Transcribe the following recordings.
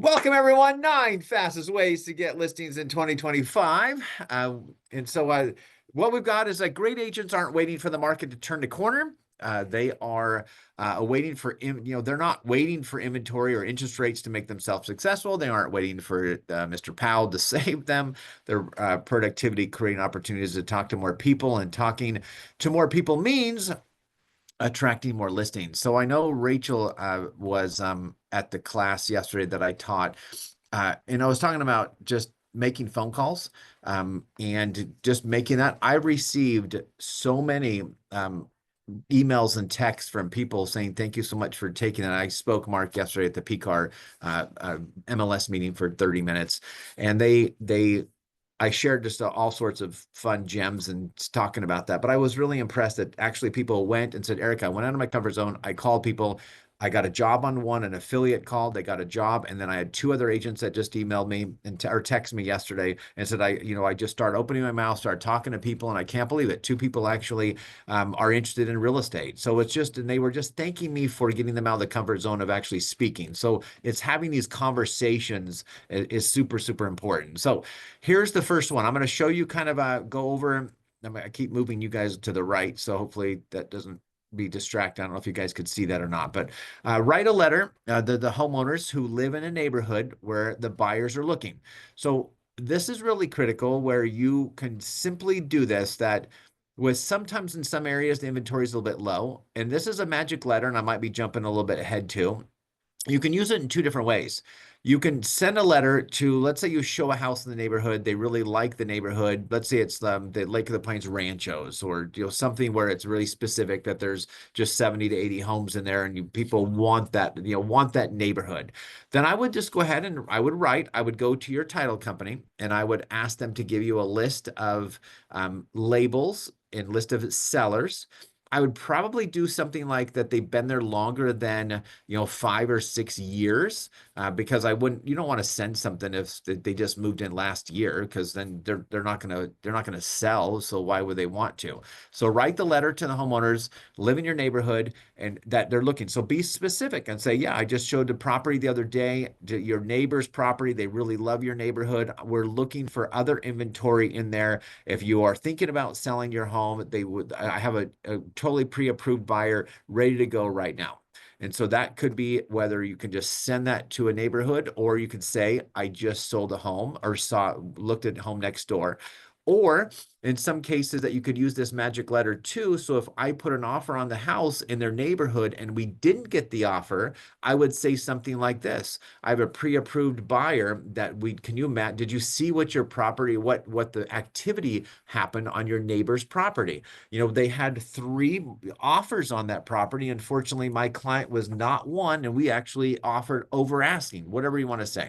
Welcome, everyone. 9 fastest ways to get listings in 2025. What we've got is that great agents aren't waiting for the market to turn the corner. They are waiting for, they're not waiting for inventory or interest rates to make themselves successful. They aren't waiting for Mr. Powell to save them. Their productivity, creating opportunities to talk to more people, and talking to more people means attracting more listings. So I know Rachel was at the class yesterday that I taught, and I was talking about just making phone calls and just making that. I received so many emails and texts from people saying, thank you so much for taking it. I spoke, Mark, yesterday at the PCAR MLS meeting for 30 minutes, and I shared just all sorts of fun gems and talking about that. But I was really impressed that actually people went and said, Eric, I went out of my comfort zone. I called people. I got a job on one, an affiliate called, they got a job. And then I had two other agents that just emailed me or texted me yesterday and said, I just started opening my mouth, started talking to people, and I can't believe it. Two people actually are interested in real estate. So it's just, and they were just thanking me for getting them out of the comfort zone of actually speaking. So it's having these conversations is super, super important. So here's the first one. I'm going to show you kind of go over. I keep moving you guys to the right, so hopefully that doesn't be distracting. I don't know if you guys could see that or not, but write a letter to the homeowners who live in a neighborhood where the buyers are looking. So this is really critical where you can simply do this, that with sometimes in some areas the inventory is a little bit low. And this is a magic letter, and I might be jumping a little bit ahead too. You can use it in two different ways. You can send a letter to, let's say you show a house in the neighborhood, they really like the neighborhood. Let's say it's the Lake of the Plains Ranchos, or something where it's really specific that there's just 70 to 80 homes in there, and people want that, want that neighborhood. Then I would just go ahead and I would go to your title company and I would ask them to give you a list of labels and list of sellers. I would probably do something like that they've been there longer than 5 or 6 years, because you don't want to send something if they just moved in last year, because then they're not gonna sell. So why would they want to? So write the letter to the homeowners, live in your neighborhood, and that they're looking. So be specific and say, yeah, I just showed the property the other day, your neighbor's property. They really love your neighborhood. We're looking for other inventory in there. If you are thinking about selling your home, I have a totally pre-approved buyer ready to go right now. And so that could be whether you can just send that to a neighborhood, or you could say, I just sold a home or looked at home next door. Or in some cases that you could use this magic letter too. So if I put an offer on the house in their neighborhood and we didn't get the offer, I would say something like this. I have a pre-approved buyer Matt, did you see what your property, what the activity happened on your neighbor's property? They had 3 offers on that property. Unfortunately, my client was not one, and we actually offered over asking, whatever you want to say.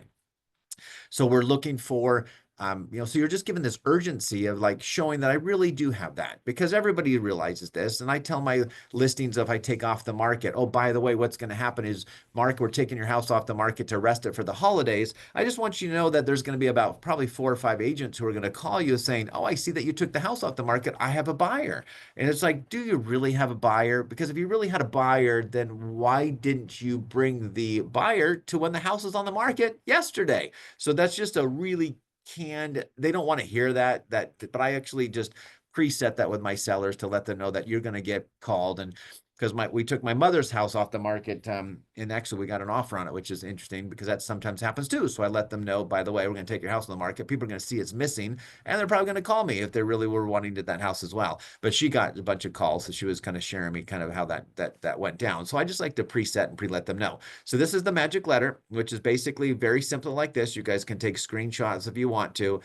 So we're looking for, so you're just given this urgency of like showing that I really do have that, because everybody realizes this. And I tell my listings, if I take off the market, oh, by the way, what's going to happen is, Mark, we're taking your house off the market to rest it for the holidays. I just want you to know that there's going to be about probably 4 or 5 agents who are going to call you saying, oh, I see that you took the house off the market. I have a buyer. And it's like, do you really have a buyer? Because if you really had a buyer, then why didn't you bring the buyer to when the house was on the market yesterday? So that's just a really they don't want to hear that, but I actually just preset that with my sellers to let them know that you're going to get called. And because we took my mother's house off the market, and actually we got an offer on it, which is interesting because that sometimes happens too. So I let them know, by the way, we're going to take your house on the market. People are going to see it's missing, and they're probably going to call me if they really were wanting that house as well. But she got a bunch of calls, so she was kind of sharing me kind of how that went down. So I just like to preset and let them know. So this is the magic letter, which is basically very simple like this. You guys can take screenshots if you want to.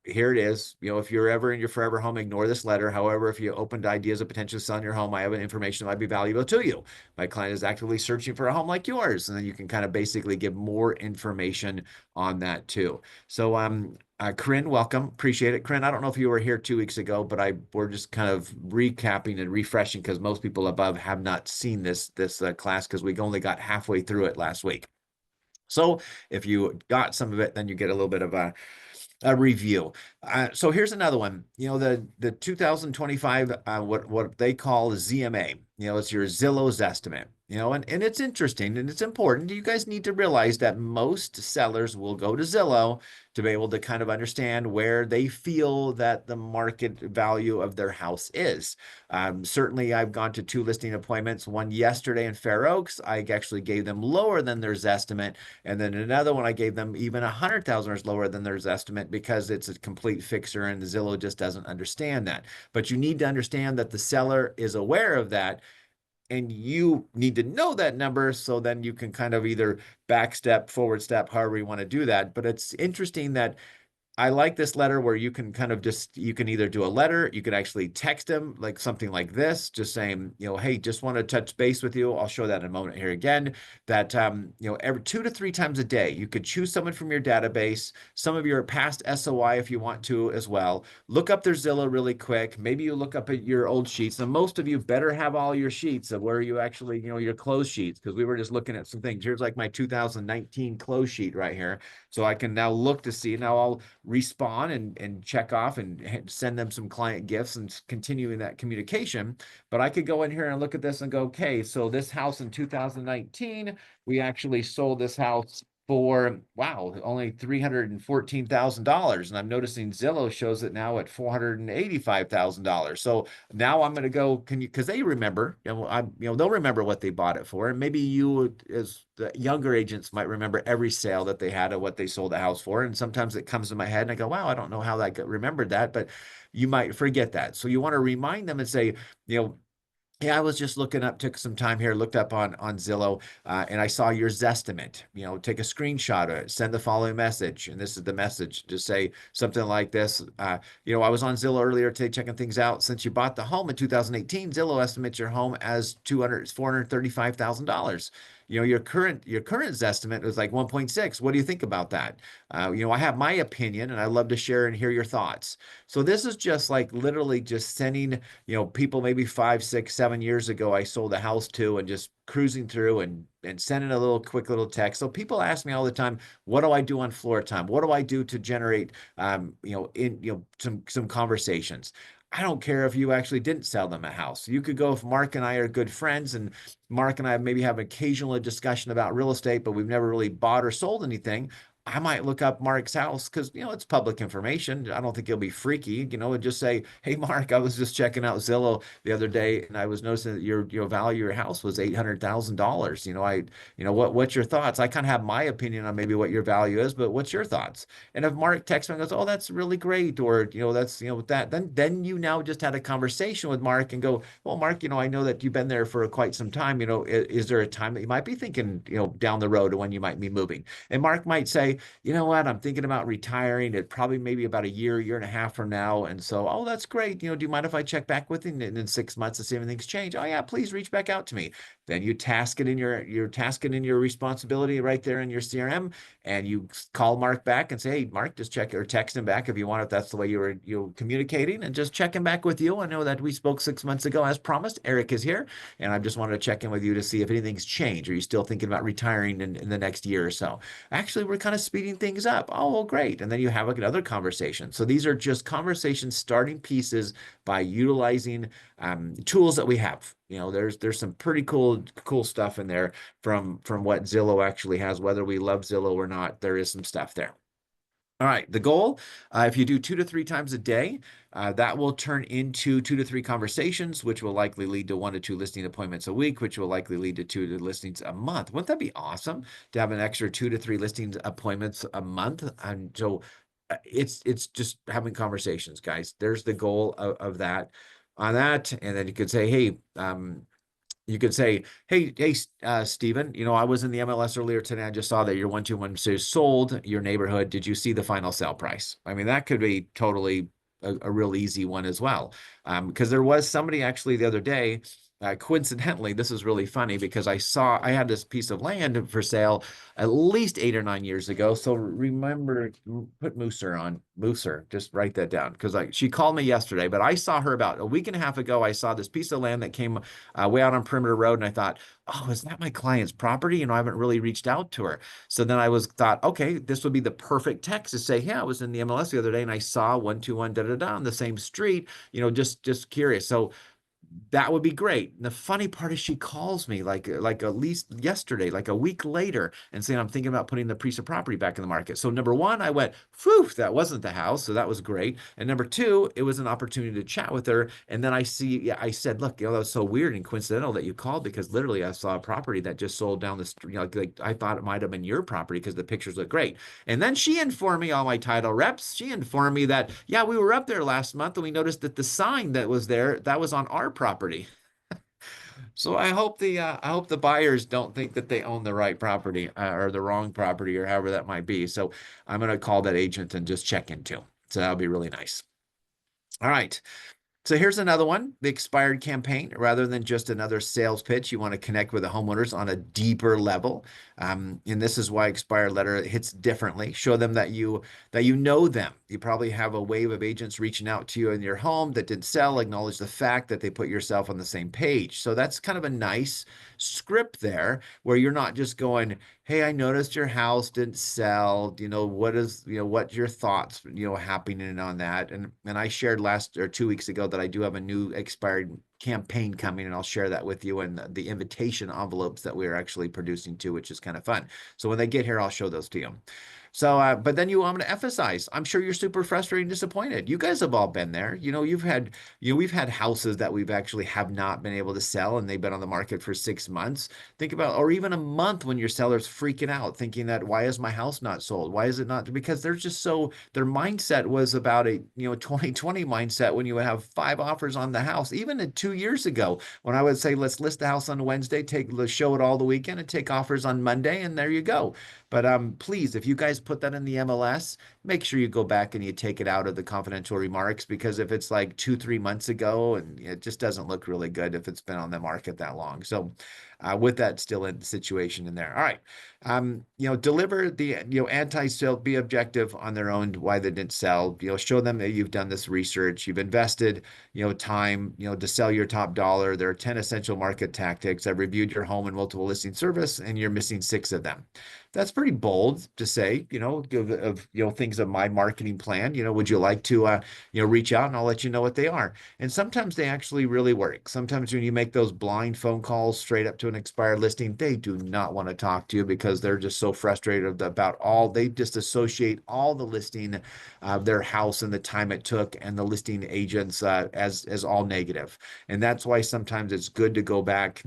Here it is. If you're ever in your forever home, ignore this letter. However, if you opened ideas of potentially selling your home, I have information that might be valuable to you. My client is actively searching for a home like yours. And then you can kind of basically give more information on that too. So, Corinne, welcome. Appreciate it. Corinne, I don't know if you were here 2 weeks ago, but we're just kind of recapping and refreshing because most people above have not seen this class, because we only got halfway through it last week. So if you got some of it, then you get a little bit of a review. So here's another one. The 2025 what they call ZMA. It's your Zillow's estimate. And it's interesting and it's important. You guys need to realize that most sellers will go to Zillow to be able to kind of understand where they feel that the market value of their house is. Certainly, I've gone to two listing appointments, one yesterday in Fair Oaks. I actually gave them lower than their estimate. And then another one, I gave them even $100,000 lower than their estimate because it's a complete fixer and the Zillow just doesn't understand that. But you need to understand that the seller is aware of that and you need to know that number so then you can kind of either back step, forward step, however you want to do that. But it's interesting that I like this letter where you can kind of just, you can either do a letter, you could actually text them like something like this, just saying, hey, just want to touch base with you. I'll show that in a moment here again, that, every 2 to 3 times a day, you could choose someone from your database, some of your past SOI if you want to as well. Look up their Zillow really quick. Maybe you look up at your old sheets. And most of you better have all your sheets of where you actually, your close sheets, because we were just looking at some things. Here's like my 2019 close sheet right here. So I can now look to see, now I'll respawn and check off and send them some client gifts and continuing that communication. But I could go in here and look at this and go, okay, so this house in 2019, we actually sold this house for, wow, only $314,000. And I'm noticing Zillow shows it now at $485,000. So now I'm going to go, because they remember, they'll remember what they bought it for. And maybe you, as the younger agents, might remember every sale that they had of what they sold the house for. And sometimes it comes to my head and I go, wow, I don't know how I remembered that, but you might forget that. So you want to remind them and say, yeah, I was just looking up, took some time here, looked up on Zillow, and I saw your Zestimate. Take a screenshot of it, send the following message, and this is the message. Just say something like this. I was on Zillow earlier today checking things out. Since you bought the home in 2018, Zillow estimates your home as $435,000. Your current Zestimate was like 1.6. What do you think about that? I have my opinion, and I love to share and hear your thoughts. So this is just like literally just sending people maybe 5, 6, 7 years ago, I sold a house to and just cruising through and sending a quick little text. So people ask me all the time, what do I do on floor time? What do I do to generate, some conversations? I don't care if you actually didn't sell them a house. You could go if Mark and I are good friends and Mark and I maybe have occasional discussion about real estate, but we've never really bought or sold anything. I might look up Mark's house because, it's public information. I don't think it'll be freaky, and just say, hey, Mark, I was just checking out Zillow the other day and I was noticing that your value of your house was $800,000. What's your thoughts? I kind of have my opinion on maybe what your value is, but what's your thoughts? And if Mark texts me and goes, oh, that's really great. Or, that's, that, then you now just had a conversation with Mark and go, well, Mark, I know that you've been there for quite some time. Is there a time that you might be thinking, down the road when you might be moving? And Mark might say, you know what, I'm thinking about retiring. It probably maybe about a year and a half from now. And so, oh, that's great. Do you mind if I check back with you in 6 months to see if anything's changed? Oh yeah, please reach back out to me. Then you task it in your responsibility right there in your CRM, and you call Mark back and say, hey, Mark, just check or text him back if you want, if that's the way you're communicating, and just checking back with you. I know that we spoke 6 months ago as promised. Eric is here, and I just wanted to check in with you to see if anything's changed. Are you still thinking about retiring in the next year or so? Actually, we're kind of speeding things up. Oh, well, great. And then you have another conversation. So these are just conversation starting pieces by utilizing tools that we have. There's some pretty cool stuff in there from what Zillow actually has. Whether we love Zillow or not, there is some stuff there. All right, the goal, if you do 2 to 3 times a day, that will turn into 2 to 3 conversations, which will likely lead to 1 to 2 listing appointments a week, which will likely lead to 2 listings a month. Wouldn't that be awesome to have an extra 2 to 3 listings appointments a month? And so it's just having conversations, guys. There's the goal of that on that. And then you could say, hey, you could say, hey, Stephen, I was in the MLS earlier today. I just saw that your 121 says sold your neighborhood. Did you see the final sale price? I mean, that could be totally a real easy one as well. Because there was somebody actually the other day, coincidentally, this is really funny because I had this piece of land for sale at least 8 or 9 years ago. So remember, put Mooser, just write that down. Because she called me yesterday, but I saw her about a week and a half ago. I saw this piece of land that came way out on Perimeter Road. And I thought, oh, is that my client's property? I haven't really reached out to her. So then I thought, okay, this would be the perfect text to say, yeah, I was in the MLS the other day and I saw 121 on the same street, just curious. So that would be great. And the funny part is she calls me like at least yesterday, like a week later, and saying I'm thinking about putting the piece of property back in the market. So number one, I went, phew, that wasn't the house. So that was great. And number two, it was an opportunity to chat with her. And then I see, yeah, I said, look, that was so weird and coincidental that you called because literally I saw a property that just sold down the street. Like I thought it might have been your property because the pictures look great. And then she informed me, all my title reps, she informed me that, yeah, we were up there last month and we noticed that the sign that was there, that was on our property. So I hope the buyers don't think that they own the right property or the wrong property or however that might be. So I'm going to call that agent and just check into. So that'll be really nice. All right. So here's another one, the expired campaign. Rather than just another sales pitch, you want to connect with the homeowners on a deeper level. And this is why expired letter hits differently. Show them that you know them. You probably have a wave of agents reaching out to you in your home that didn't sell. Acknowledge the fact that they put yourself on the same page. So that's kind of a nice script there where you're not just going, hey, I noticed your house didn't sell. What's your thoughts, happening on that? And I shared last or 2 weeks ago that I do have a new expired campaign coming, and I'll share that with you and the invitation envelopes that we're actually producing too, which is kind of fun. So when they get here, I'll show those to you. So, but then I'm going to emphasize, I'm sure you're super frustrated and disappointed. You guys have all been there. We've had houses that we've actually have not been able to sell and they've been on the market for 6 months. Think about, or even a month when your seller's freaking out, thinking that why is my house not sold? Why is it not? Because they're just their mindset was about a, 2020 mindset when you would have 5 offers on the house. Even 2 years ago, when I would say, let's list the house on Wednesday, let's show it all the weekend and take offers on Monday. And there you go. But please, if you guys put that in the MLS, make sure you go back and you take it out of the confidential remarks, because if it's like 2, 3 months ago, and it just doesn't look really good if it's been on the market that long. So with that still in the situation in there. All right. Deliver the, anti-sale, be objective on their own, why they didn't sell, show them that you've done this research, you've invested, time, to sell your top dollar. There are 10 essential market tactics. I've reviewed your home and multiple listing service and you're missing 6 of them. That's pretty bold to say, things of my marketing plan. Would you like to, reach out and I'll let you know what they are. And sometimes they actually really work. Sometimes when you make those blind phone calls straight up to an expired listing, they do not want to talk to you because they're just so frustrated about they just associate all the listing of their house and the time it took and the listing agents as all negative. And that's why sometimes it's good to go back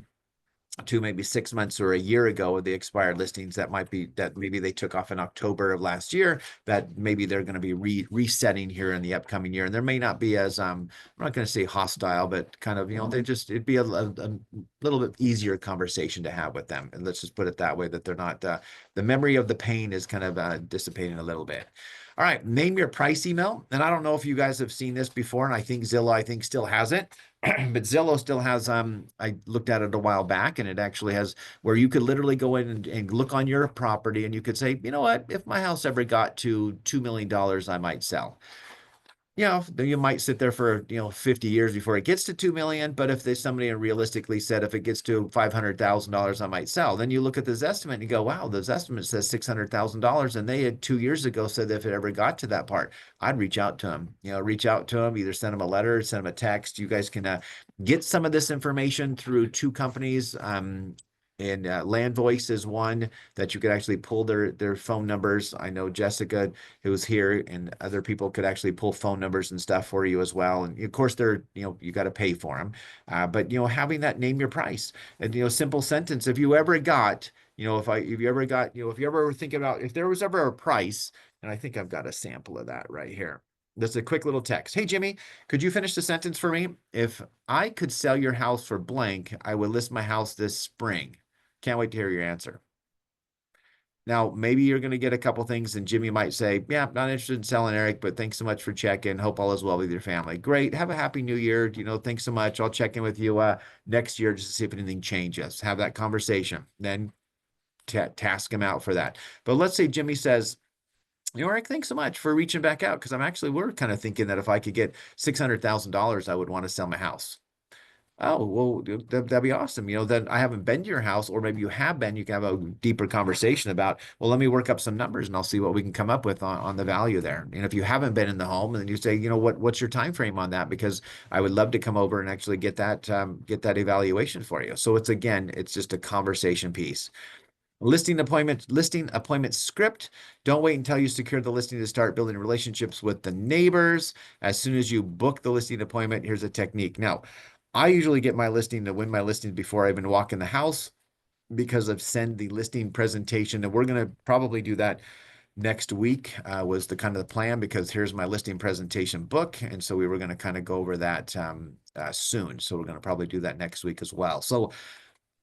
to maybe 6 months or a year ago with the expired listings that maybe they took off in October of last year, that maybe they're going to be resetting here in the upcoming year. And there may not be as, I'm not going to say hostile, but kind of, it'd be a little bit easier conversation to have with them. And let's just put it that way, that they're not, the memory of the pain is kind of dissipating a little bit. All right, name your price email. And I don't know if you guys have seen this before, and I think Zillow still has it. But Zillow still has, I looked at it a while back, and it actually has where you could literally go in and look on your property and you could say, you know what, if my house ever got to $2 million, I might sell. You might sit there for 50 years before it gets to 2 million. But if there's somebody realistically said if it gets to $500,000, I might sell. Then you look at this estimate and you go, wow, this estimate says $600,000, and they had 2 years ago said that if it ever got to that part, I'd reach out to them. Either send them a letter, send them a text. You guys can get some of this information through 2 companies. And Land Voice is one that you could actually pull their phone numbers. I know Jessica, who was here, and other people could actually pull phone numbers and stuff for you as well. And of course, you got to pay for them. But having that name your price and simple sentence. If you ever got, if you ever were thinking about if there was ever a price, and I think I've got a sample of that right here. That's a quick little text. Hey, Jimmy, could you finish the sentence for me? If I could sell your house for blank, I would list my house this spring. Can't wait to hear your answer. Now, maybe you're going to get a couple things, and Jimmy might say, yeah, not interested in selling, Eric, but thanks so much for checking. Hope all is well with your family. Great. Have a happy new year. Thanks so much. I'll check in with you next year just to see if anything changes. Have that conversation. Then task him out for that. But let's say Jimmy says, Eric, thanks so much for reaching back out, because we're kind of thinking that if I could get $600,000, I would want to sell my house. Oh, well, that'd be awesome. Then I haven't been to your house, or maybe you have been. You can have a deeper conversation about, well, let me work up some numbers and I'll see what we can come up with on the value there. And if you haven't been in the home, and then you say, what's your time frame on that? Because I would love to come over and actually get that evaluation for you. So it's just a conversation piece. Listing appointment script. Don't wait until you secure the listing to start building relationships with the neighbors. As soon as you book the listing appointment, here's a technique. Now, I usually get my listing to win my listings before I even walk in the house because I've sent the listing presentation, and we're going to probably do that next week. Was the kind of the plan, because here's my listing presentation book, and so we were going to kind of go over that soon. So we're going to probably do that next week as well. So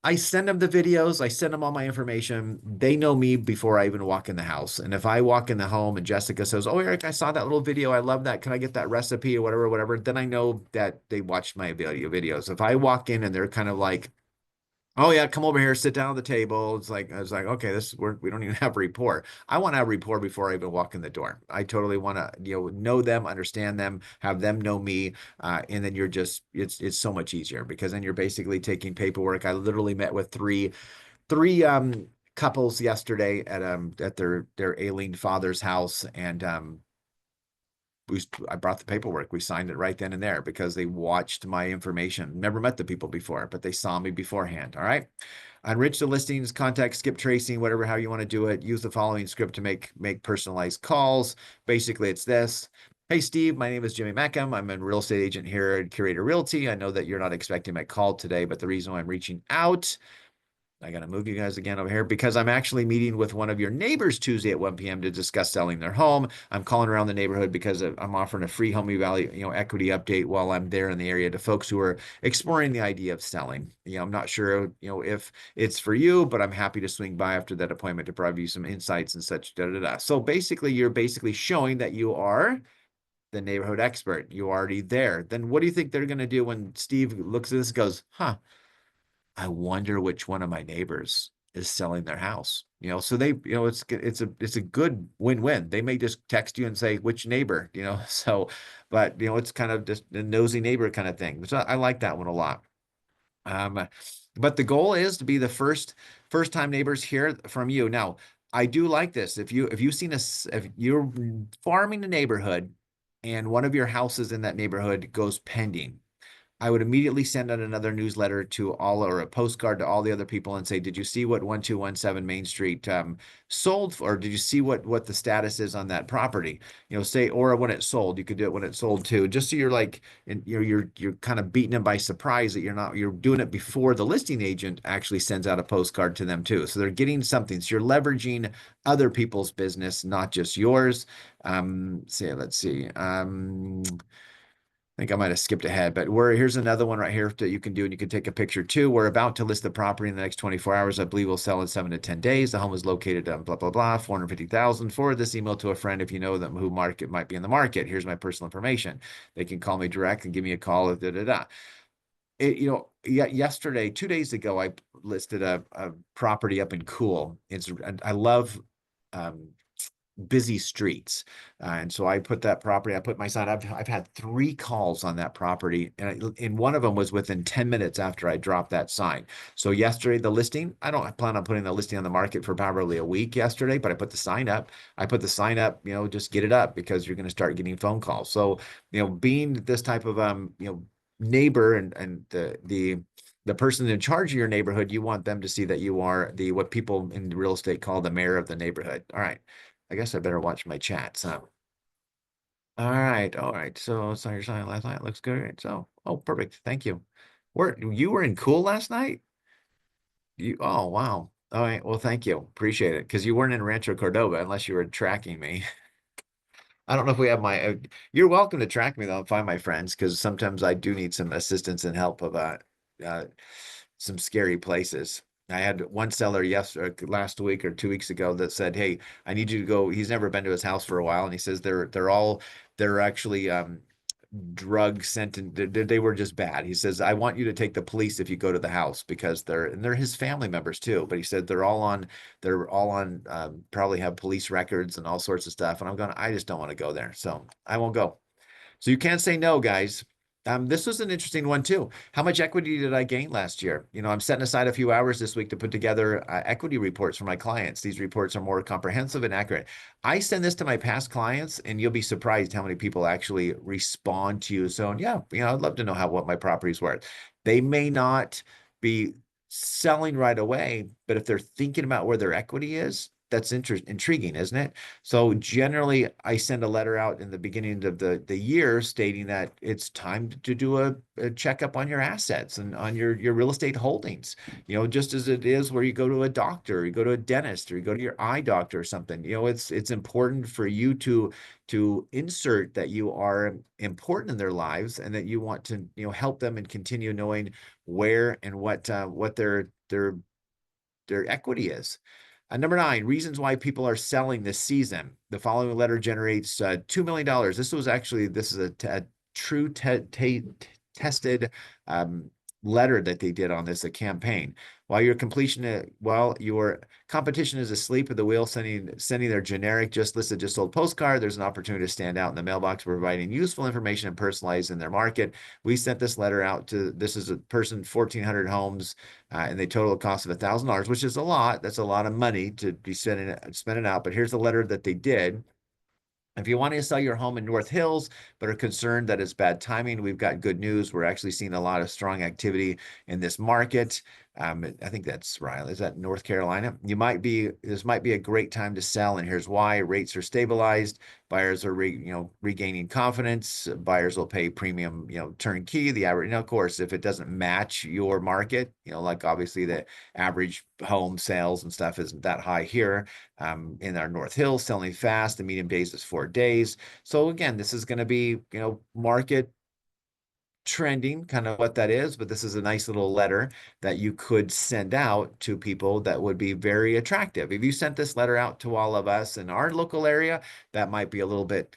I send them the videos. I send them all my information. They know me before I even walk in the house. And if I walk in the home and Jessica says, "Oh, Eric, I saw that little video. I love that. Can I get that recipe or whatever, whatever?" Then I know that they watched my videos. If I walk in and they're kind of like, "Oh yeah, come over here, sit down at the table." I was like, okay, we don't even have rapport. I want to have rapport before I even walk in the door. I totally want to, know them, understand them, have them know me, and then it's so much easier, because then you're basically taking paperwork. I literally met with three couples yesterday at their ailing father's house, and I brought the paperwork. We signed it right then and there because they watched my information. Never met the people before, but they saw me beforehand. All right. Enrich the listings, contact, skip tracing, whatever, how you want to do it. Use the following script to make personalized calls. Basically, it's this. Hey, Steve, my name is Jimmy Mackham. I'm a real estate agent here at Curator Realty. I know that you're not expecting my call today, but the reason why I'm reaching out, I got to move you guys again over here, because I'm actually meeting with one of your neighbors Tuesday at 1 p.m. to discuss selling their home. I'm calling around the neighborhood because I'm offering a free home equity update while I'm there in the area to folks who are exploring the idea of selling. I'm not sure, if it's for you, but I'm happy to swing by after that appointment to provide you some insights and such. Da, da, da. So basically, you're basically showing that you are the neighborhood expert. You're already there. Then what do you think they're going to do when Steve looks at this and goes, huh? I wonder which one of my neighbors is selling their house. So it's a good win-win. They may just text you and say which neighbor, so, but it's kind of just a nosy neighbor kind of thing. So I like that one a lot. But the goal is to be the first time neighbors hear from you. Now, I do like this. If you're farming a neighborhood and one of your houses in that neighborhood goes pending, I would immediately send out another newsletter to all, or a postcard to all the other people, and say, did you see what 1217 Main Street sold for? Or did you see what the status is on that property? Or when it sold. You could do it when it sold too, just so you're like, and you're kind of beating them by surprise, that you're doing it before the listing agent actually sends out a postcard to them too. So they're getting something. So you're leveraging other people's business, not just yours. Let's see. I think I might have skipped ahead, but here's another one right here that you can do, and you can take a picture too. We're about to list the property in the next 24 hours. I believe we'll sell in 7 to 10 days. The home is located on blah, blah, blah, 450,000. Forward this email to a friend if you know them who might be in the market. Here's my personal information. They can call me direct and give me a call. Da, da, da. Yesterday, 2 days ago, I listed a property up in Cool. I love busy streets. And so I put my sign. I've had 3 calls on that property, and one of them was within 10 minutes after I dropped that sign. So yesterday, the listing, I don't plan on putting the listing on the market for probably a week yesterday, but I put the sign up. Just get it up, because you're going to start getting phone calls. So, being this type of, neighbor, and the person in charge of your neighborhood, you want them to see that you are what people in real estate call the mayor of the neighborhood. All right. I guess I better watch my chats. All right, all right. So saw your sign last night. Looks good. So, oh, perfect. Thank you. You were in Cool last night? Oh, wow. All right. Well, thank you. Appreciate it. Because you weren't in Rancho Cordova unless you were tracking me. I don't know if we have you're welcome to track me though and find my friends, because sometimes I do need some assistance and help about uh, some scary places. I had one seller last week or 2 weeks ago that said, "Hey, I need you to go." He's never been to his house for a while, and he says they're actually drug sentence. They were just bad. He says, "I want you to take the police if you go to the house, because they're his family members too." But he said they're all on probably have police records and all sorts of stuff. And I just don't want to go there, so I won't go. So you can't say no, guys. This was an interesting one too. How much equity did I gain last year? I'm setting aside a few hours this week to put together equity reports for my clients. These reports are more comprehensive and accurate. I send this to my past clients, and you'll be surprised how many people actually respond to you. So, yeah, I'd love to know what my property's worth. They may not be selling right away, but if they're thinking about where their equity is, that's intriguing, isn't it? So generally, I send a letter out in the beginning of the year stating that it's time to do a checkup on your assets and on your real estate holdings. Just as it is where you go to a doctor, you go to a dentist, or you go to your eye doctor or something. It's important for you to insert that you are important in their lives and that you want to help them and continue knowing where and what their equity is. Number 9, reasons why people are selling this season. The following letter generates $2 million. This is a true tested letter that they did on this campaign. While your competition is asleep at the wheel, sending their generic just listed, just sold postcard, there's an opportunity to stand out in the mailbox, providing useful information and personalized in their market. We sent this letter out to, this is a person, 1,400 homes, and they total cost of $1,000, which is a lot. That's a lot of money to be spending out. But here's the letter that they did. If you want to sell your home in North Hills, but are concerned that it's bad timing, we've got good news. We're actually seeing a lot of strong activity in this market. I think that's right. Is that North Carolina? This might be a great time to sell, and here's why. Rates are stabilized. Buyers are regaining confidence. Buyers will pay premium, turnkey. The average, of course, if it doesn't match your market, like obviously the average home sales and stuff isn't that high here. In our North Hills, selling fast. The median days is 4 days. So again, this is going to be, market trending, kind of what that is, but this is a nice little letter that you could send out to people that would be very attractive. If you sent this letter out to all of us in our local area, that might be a little bit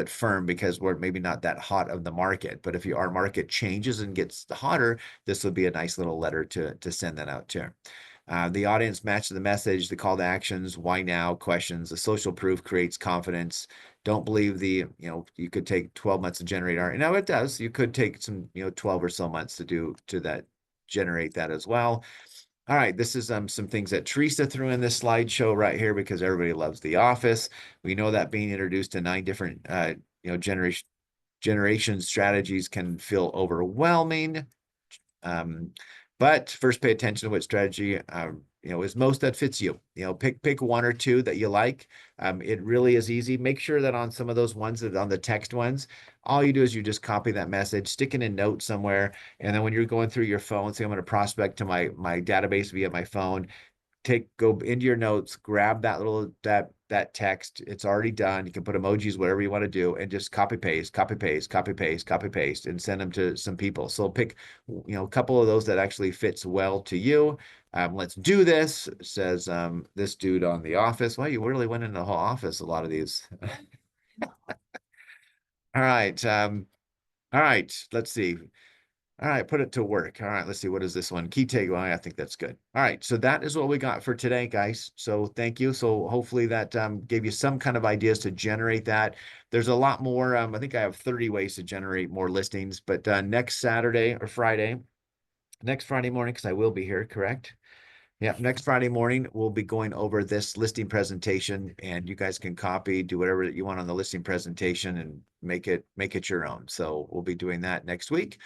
firm because we're maybe not that hot of the market. But if our market changes and gets hotter, this would be a nice little letter to send that out to. The audience matches the message, the call to actions, why now, questions, the social proof creates confidence. Don't believe you could take 12 months to generate art. Now it does. You could take some, 12 or so months generate that as well. All right, this is some things that Teresa threw in this slideshow right here because everybody loves The Office. We know that being introduced to 9 different, generation strategies can feel overwhelming. But first pay attention to what strategy is most that fits you. Pick one or two that you like. It really is easy. Make sure that on some of those ones that on the text ones, all you do is you just copy that message, stick it in a note somewhere, and then when you're going through your phone, say I'm going to prospect to my database via my phone, go into your notes, grab that text. It's already done. You can put emojis, whatever you want to do, and just copy paste, copy paste, copy paste, copy paste, and send them to some people. So pick, a couple of those that actually fits well to you. Let's do this, says this dude on The Office. Well, you really went into the whole office, a lot of these. All right. All right. Let's see. All right, put it to work. All right, let's see. What is this one? Key takeaway. I think that's good. All right, so that is what we got for today, guys. So thank you. So hopefully that gave you some kind of ideas to generate that. There's a lot more. I think I have 30 ways to generate more listings, but next Friday morning, because I will be here, correct? Yeah, next Friday morning, we'll be going over this listing presentation, and you guys can copy, do whatever that you want on the listing presentation and make it your own. So we'll be doing that next week.